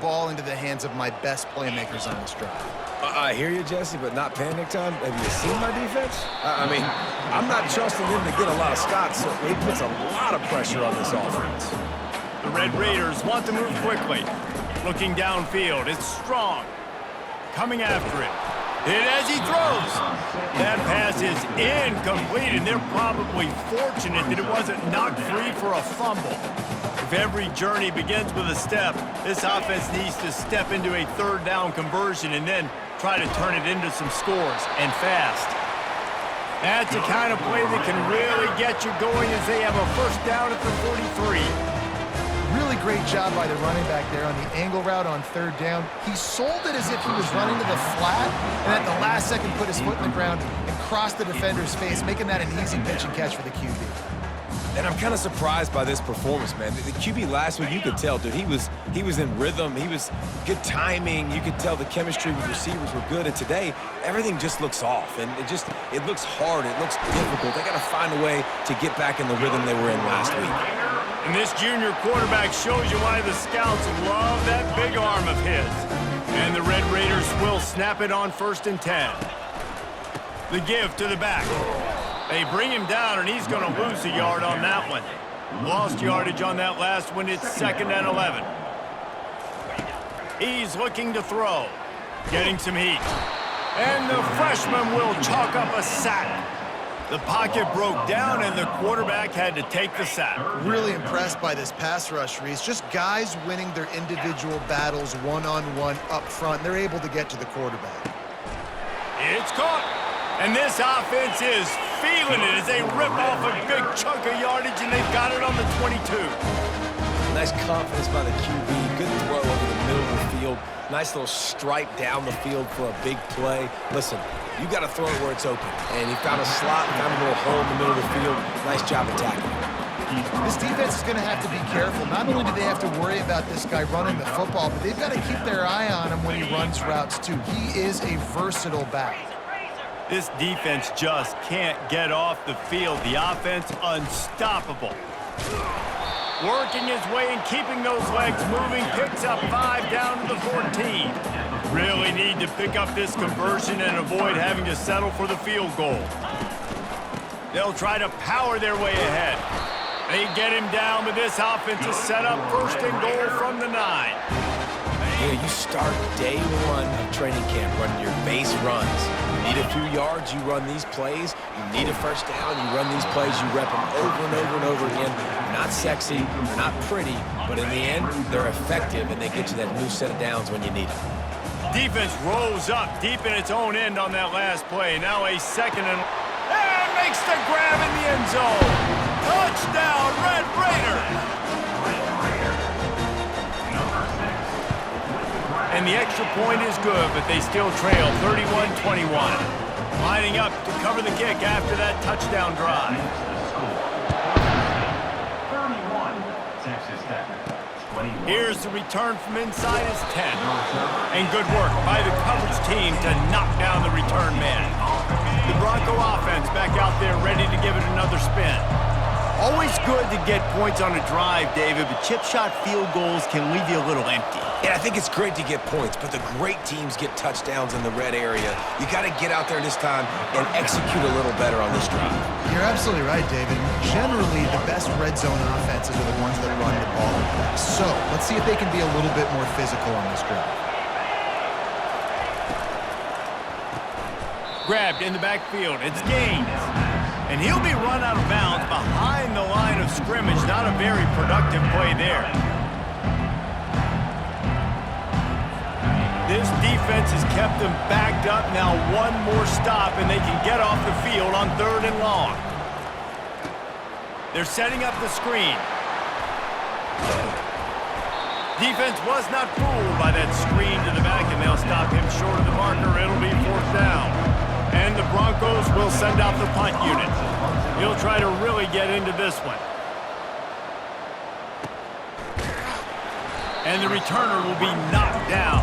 ball into the hands of my best playmakers on this drive. I hear you, Jesse, but not panic time. Have you seen my defense? I mean, I'm not trusting them to get a lot of shots, so it puts a lot of pressure on this offense. The Red Raiders want to move quickly. Looking downfield, it's Strong. Coming after it. And as he throws, that pass is incomplete, and they're probably fortunate that it wasn't knocked free for a fumble. If every journey begins with a step, this offense needs to step into a third down conversion and then try to turn it into some scores, and fast. That's the kind of play that can really get you going as they have a first down at the 43. Really great job by the running back there on the angle route on third down. He sold it as if he was running to the flat, and at the last second put his foot in the ground and crossed the defender's face, making that an easy pitch and catch for the QB. And I'm kind of surprised by this performance, man. The QB last week, you could tell, dude, he was in rhythm. He was good timing. You could tell the chemistry with receivers were good. And today, everything just looks off. And it looks hard. It looks difficult. They got to find a way to get back in the rhythm they were in last week. And this junior quarterback shows you why the scouts love that big arm of his. And the Red Raiders will snap it on 1st and 10. The give to the back. They bring him down, and he's going to lose a yard on that one. Lost yardage on that last one. It's 2nd and 11. He's looking to throw. Getting some heat. And the freshman will chalk up a sack. The pocket broke down, and the quarterback had to take the sack. Really impressed by this pass rush, Reese. Just guys winning their individual battles one-on-one up front. They're able to get to the quarterback. It's caught. And this offense is feeling it as they rip off a big chunk of yardage, and they've got it on the 22. Nice confidence by the QB. Good throw over the middle of the field. Nice little stripe down the field for a big play. Listen, you got to throw it where it's open. And he found a slot, found a little hole in the middle of the field. Nice job attacking it. This defense is going to have to be careful. Not only do they have to worry about this guy running the football, but they've got to keep their eye on him when he runs routes, too. He is a versatile back. This defense just can't get off the field. The offense unstoppable. Working his way and keeping those legs moving. Picks up 5 down to the 14. Really need to pick up this conversion and avoid having to settle for the field goal. They'll try to power their way ahead. They get him down, but this offense is set up 1st and goal from the 9. You start day one of training camp running your base runs. You need a few yards, you run these plays. You need a first down, you run these plays. You rep them over and over and over again. They're not sexy, they're not pretty, but in the end, they're effective, and they get you that new set of downs when you need them. Defense rolls up deep in its own end on that last play. Now a 2nd and makes the grab in the end zone. Touchdown, Red Raiders! And the extra point is good, but they still trail 31-21. Lining up to cover the kick after that touchdown drive. Here's the return from inside his 10. And good work by the coverage team to knock down the return man. The Bronco offense back out there ready to give it another spin. Always good to get points on a drive, David, but chip shot field goals can leave you a little empty. Yeah, I think it's great to get points, but the great teams get touchdowns in the red area. You got to get out there this time and execute a little better on this drive. You're absolutely right, David. Generally, the best red zone offenses are the ones that run the ball the best. So, let's see if they can be a little bit more physical on this drive. Grabbed in the backfield. It's Gaines. And he'll be run out of bounds behind the line of scrimmage. Not a very productive play there. This defense has kept them backed up. Now one more stop, and they can get off the field on 3rd and long. They're setting up the screen. Defense was not fooled by that screen to the back, and they'll stop him short of the marker. It'll be 4th down. And the Broncos will send out the punt unit. He'll try to really get into this one. And the returner will be knocked down.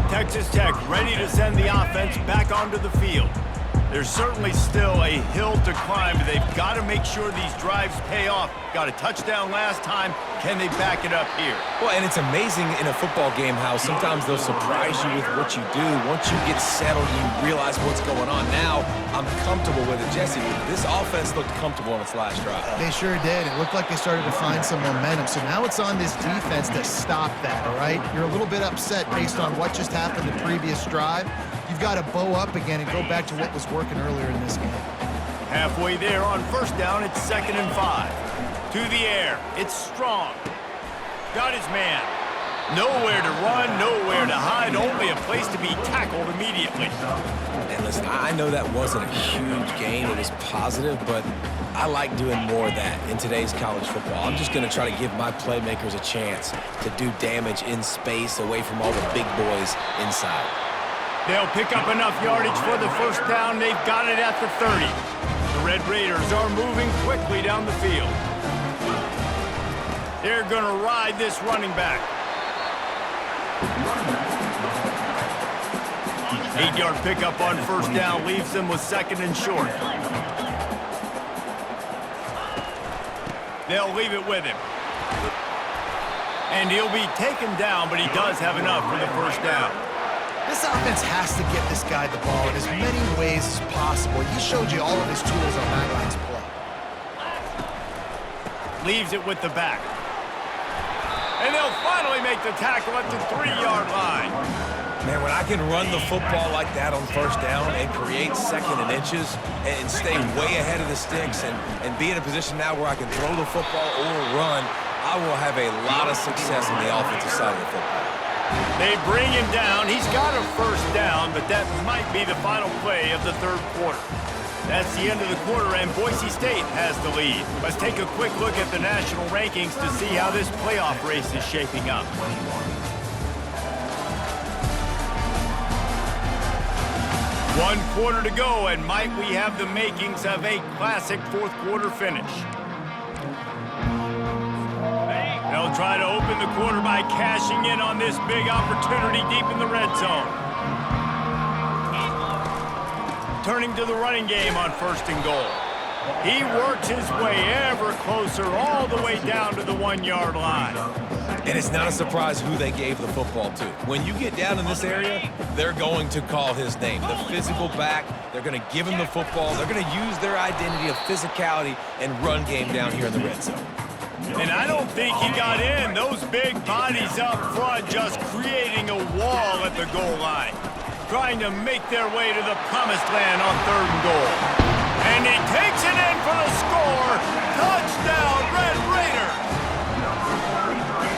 Texas Tech ready to send the offense back onto the field. There's certainly still a hill to climb, but they've got to make sure these drives pay off. Got a touchdown last time. Can they back it up here? Well, and it's amazing in a football game how sometimes they'll surprise you with what you do. Once you get settled, you realize what's going on. Now, I'm comfortable with it. Jesse, this offense looked comfortable on its last drive. They sure did. It looked like they started to find some momentum. So now it's on this defense to stop that, all right? You're a little bit upset based on what just happened the previous drive. You've got to bow up again and go back to what was working earlier in this game. Halfway there on first down, it's 2nd and 5. To the air, it's Strong. Got his man. Nowhere to run, nowhere to hide, only a place to be tackled immediately. And listen, I know that wasn't a huge gain. It was positive, but I like doing more of that in today's college football. I'm just going to try to give my playmakers a chance to do damage in space away from all the big boys inside. They'll pick up enough yardage for the first down. They've got it at the 30. The Red Raiders are moving quickly down the field. They're going to ride this running back. 8-yard pickup on first down leaves them with 2nd and short. They'll leave it with him. And he'll be taken down, but he does have enough for the first down. This offense has to get this guy the ball in as many ways as possible. He showed you all of his tools on that last play. Leaves it with the back. And they'll finally make the tackle at the 3-yard line. Man, when I can run the football like that on first down and create 2nd and inches and stay way ahead of the sticks and be in a position now where I can throw the football or run, I will have a lot of success on the offensive side of the football. They bring him down. He's got a first down, but that might be the final play of the third quarter. That's the end of the quarter, and Boise State has the lead. Let's take a quick look at the national rankings to see how this playoff race is shaping up. One quarter to go, and might we have the makings of a classic fourth quarter finish. They'll try to open the quarter by cashing in on this big opportunity deep in the red zone. Turning to the running game on 1st and goal. He works his way ever closer all the way down to the 1-yard line. And it's not a surprise who they gave the football to. When you get down in this area, they're going to call his name. The physical back, they're going to give him the football. They're going to use their identity of physicality and run game down here in the red zone. And I don't think he got in. Those big bodies up front just creating a wall at the goal line. Trying to make their way to the promised land on 3rd and goal. And he takes it in for the score. Touchdown, Red Raiders!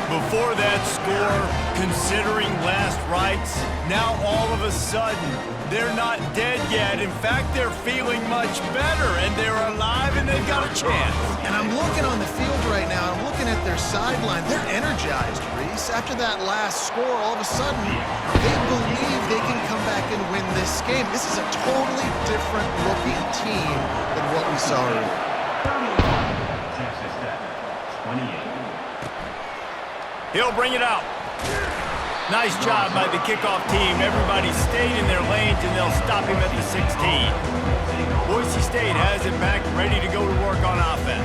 Before that score, considering last rites, now all of a sudden, they're not dead yet. In fact, they're feeling much better, and they're alive, and they've got a chance. And I'm looking on the field right now. I'm looking at their sideline. They're energized, Reese. After that last score, all of a sudden, they believe they can come back and win this game. This is a totally different looking team than what we saw earlier. He'll bring it out. Nice job by the kickoff team. Everybody stayed in their lanes, and they'll stop him at the 16. Boise State has it back, ready to go to work on offense.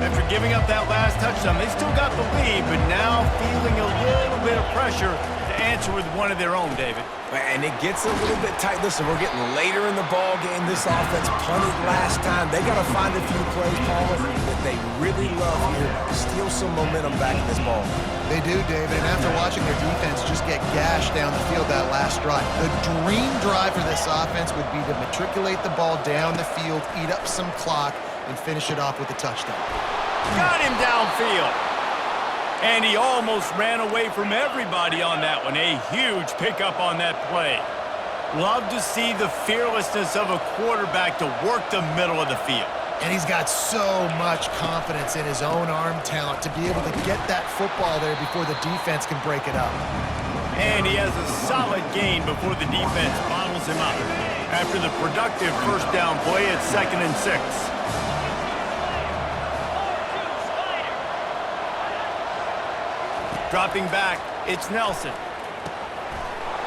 After giving up that last touchdown, they still got the lead, but now feeling a little bit of pressure to answer with one of their own, David. And it gets a little bit tight. Listen, we're getting later in the ball game. This offense punted last time. They got to find a few plays, Paul, that they really love here. Steal some momentum back in this ball. They do, David, and after watching their defense just get gashed down the field that last drive, the dream drive for this offense would be to matriculate the ball down the field, eat up some clock, and finish it off with a touchdown. Got him downfield. And he almost ran away from everybody on that one. A huge pickup on that play. Love to see the fearlessness of a quarterback to work the middle of the field. And he's got so much confidence in his own arm talent to be able to get that football there before the defense can break it up. And he has a solid gain before the defense bottles him up. After the productive first down play, it's 2nd and 6. Dropping back, it's Nelson.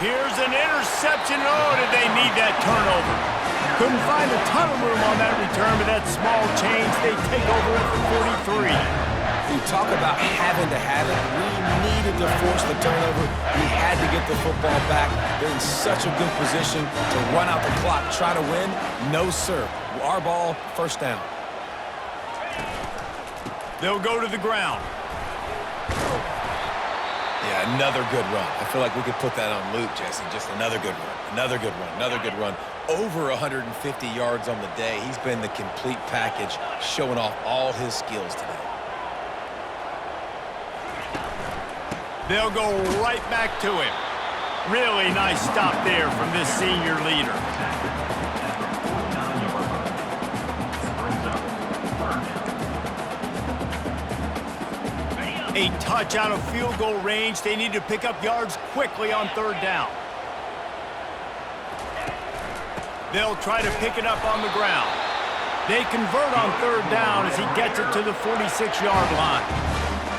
Here's an interception. Oh, did they need that turnover? Couldn't find a ton of room on that return, but that small change, they take over at the 43. You talk about having to have it. We needed to force the turnover. We had to get the football back. They're in such a good position to run out the clock, try to win. No, sir. Our ball, first down. They'll go to the ground. Yeah, another good run. I feel like we could put that on loop, Jesse. Just another good run, another good run, another good run. Over 150 yards on the day. He's been the complete package, showing off all his skills today. They'll go right back to him. Really nice stop there from this senior leader. A touch out of field goal range. They need to pick up yards quickly on third down. They'll try to pick it up on the ground. They convert on third down as he gets it to the 46-yard line.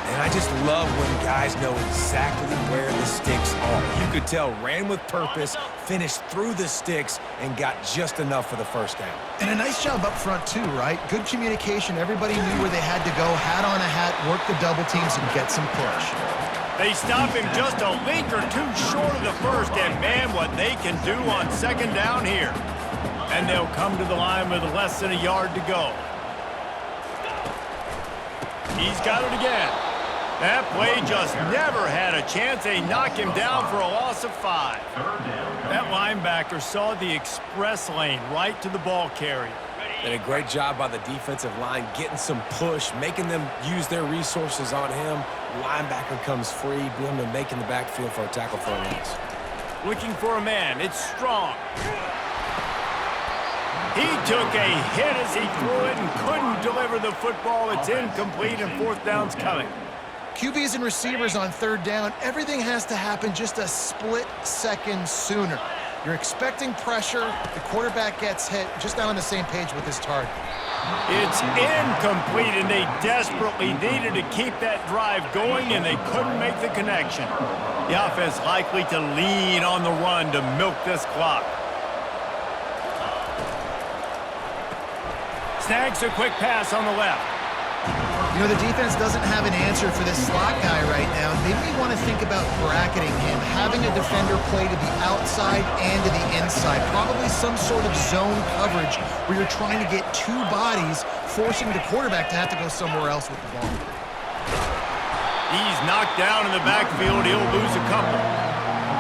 And I just love when guys know exactly where the sticks are. You could tell, ran with purpose, finished through the sticks, and got just enough for the first down. And a nice job up front too, right? Good communication. Everybody knew where they had to go, hat on a hat, work the double teams, and get some push. They stop him just a link or two short of the first, and man, what they can do on second down here. And they'll come to the line with less than a yard to go. He's got it again. That play just never had a chance. They knock him down for a loss of 5. That linebacker saw the express lane right to the ball carrier. And a great job by the defensive line, getting some push, making them use their resources on him. Linebacker comes free, boom, and making the backfield for a tackle for a loss. Looking for a man. It's Strong. He took a hit as he threw it and couldn't deliver the football. It's incomplete, and fourth down's coming. QBs and receivers on third down, everything has to happen just a split second sooner. You're expecting pressure, the quarterback gets hit, just not on the same page with his target. It's incomplete, and they desperately needed to keep that drive going, and they couldn't make the connection. The offense likely to lean on the run to milk this clock. Snags a quick pass on the left. You know, the defense doesn't have an answer for this slot guy right now. Maybe we want to think about bracketing him, having a defender play to the outside and to the inside. Probably some sort of zone coverage where you're trying to get two bodies, forcing the quarterback to have to go somewhere else with the ball. He's knocked down in the backfield. He'll lose a couple.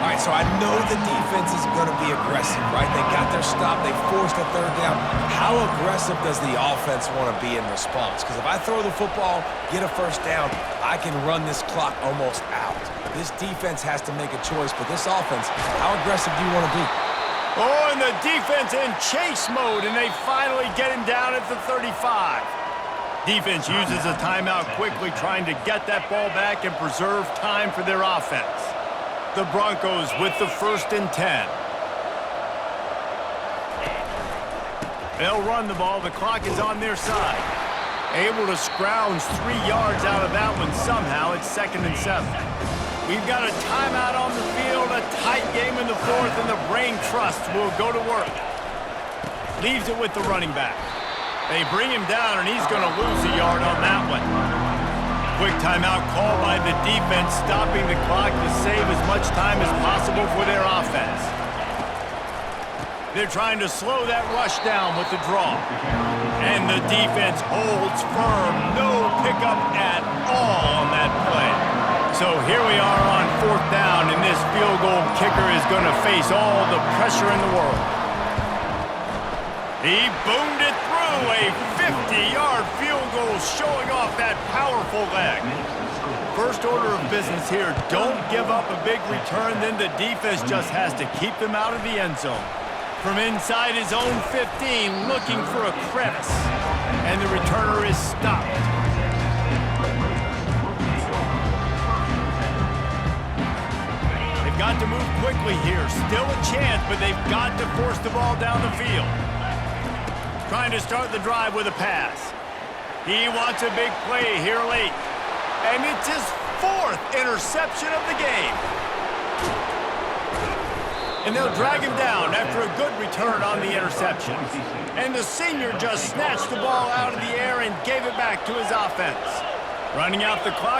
All right, so I know the defense is going to be aggressive, right? They got their stop. They forced a third down. How aggressive does the offense want to be in response? Because if I throw the football, get a first down, I can run this clock almost out. This defense has to make a choice, but this offense, how aggressive do you want to be? Oh, and the defense in chase mode, and they finally get him down at the 35. Defense uses a timeout quickly, trying to get that ball back and preserve time for their offense. The Broncos with the 1st and 10. They'll run the ball. The clock is on their side. Able to scrounge 3 yards out of that one somehow. It's 2nd and 7. We've got a timeout on the field, a tight game in the 4th, and the brain trust will go to work. Leaves it with the running back. They bring him down, and he's going to lose a yard on that one. Quick timeout call by the defense, stopping the clock to save as much time as possible for their offense. They're trying to slow that rush down with the draw. And the defense holds firm. No pickup at all on that play. So here we are on 4th down, and this field goal kicker is going to face all the pressure in the world. He boomed it through, a 50-yard field goal showing off that powerful leg. First order of business here, don't give up a big return, then the defense just has to keep them out of the end zone. From inside his own 15, looking for a crevice, and the returner is stopped. They've got to move quickly here, still a chance, but they've got to force the ball down the field. Trying to start the drive with a pass. He wants a big play here late. And it's his 4th interception of the game. And they'll drag him down after a good return on the interception. And the senior just snatched the ball out of the air and gave it back to his offense. Running out the clock.